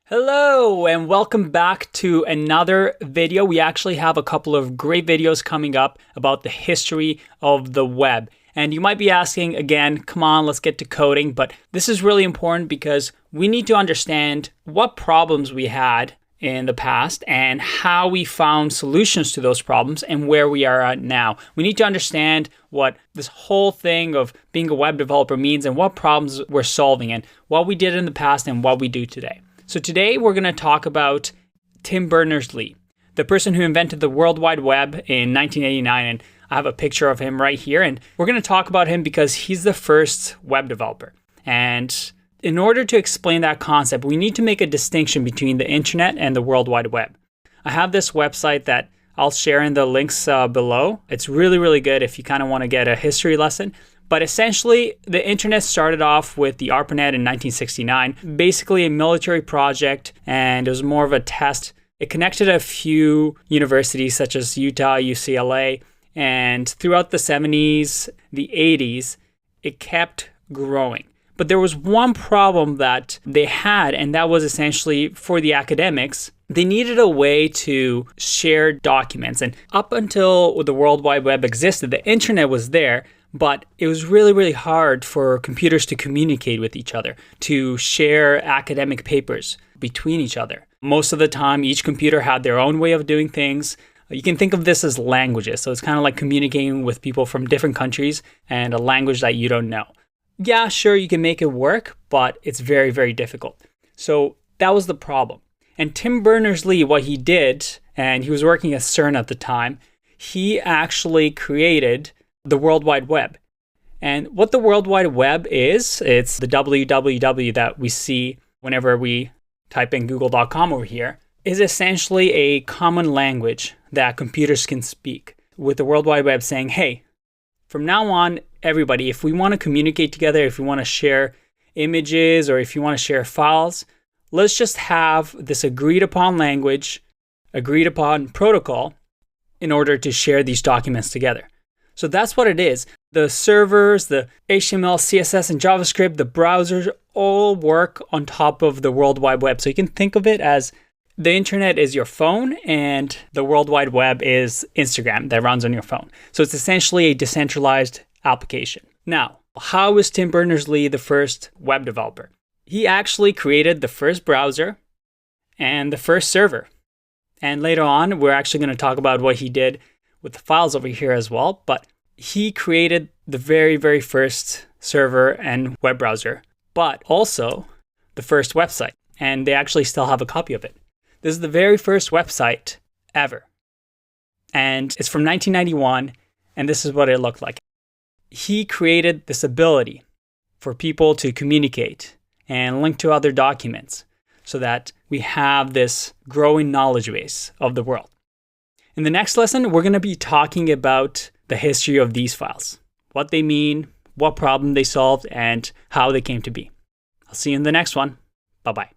Hello and welcome back to another video. We actually have a couple of great videos coming up about the history of the web. And you might be asking again, come on, let's get to coding. But this is really important because we need to understand what problems we had in the past and how we found solutions to those problems and where we are at now. We need to understand what this whole thing of being a web developer means and what problems we're solving and what we did in the past and what we do today. So today we're going to talk about Tim Berners-Lee, the person who invented the World Wide Web in 1989. And I have a picture of him right here. And we're going to talk about him because he's the first web developer. And in order to explain that concept, we need to make a distinction between the internet and the World Wide Web. I have this website that I'll share in the links below. It's really, really good if you kind of want to get a history lesson. But essentially, the internet started off with the ARPANET in 1969, basically a military project, and it was more of a test. It connected a few universities such as Utah, UCLA, and throughout the 70s, the 80s, it kept growing. But there was one problem that they had, and that was essentially for the academics. They needed a way to share documents. And up until the World Wide Web existed, the internet was there, but it was really, really hard for computers to communicate with each other, to share academic papers between each other. Most of the time, each computer had their own way of doing things. You can think of this as languages. So it's kind of like communicating with people from different countries and a language that you don't know. Yeah, sure, you can make it work, but it's very, very difficult. So that was the problem. And Tim Berners-Lee, what he did, and he was working at CERN at the time, he actually created the World Wide Web. And what the World Wide Web is, it's the www that we see whenever we type in google.com over here, is essentially a common language that computers can speak. With the World Wide Web saying, hey, from now on, everybody, if we want to communicate together, if we want to share images, or if you want to share files, let's just have this agreed upon language, agreed upon protocol in order to share these documents together. So that's what it is. The servers, the HTML, CSS, and JavaScript, the browsers all work on top of the World Wide Web. So you can think of it as the internet is your phone and the World Wide Web is Instagram that runs on your phone. So it's essentially a decentralized application. Now, how is Tim Berners-Lee the first web developer? He actually created the first browser and the first server. And later on, we're actually going to talk about what he did with the files over here as well, but he created the very, very first server and web browser, but also the first website, and they actually still have a copy of it. This is the very first website ever, and it's from 1991, and this is what it looked like. He created this ability for people to communicate and link to other documents so that we have this growing knowledge base of the world. In the next lesson, we're going to be talking about the history of these files, what they mean, what problem they solved, and how they came to be. I'll see you in the next one. Bye-bye.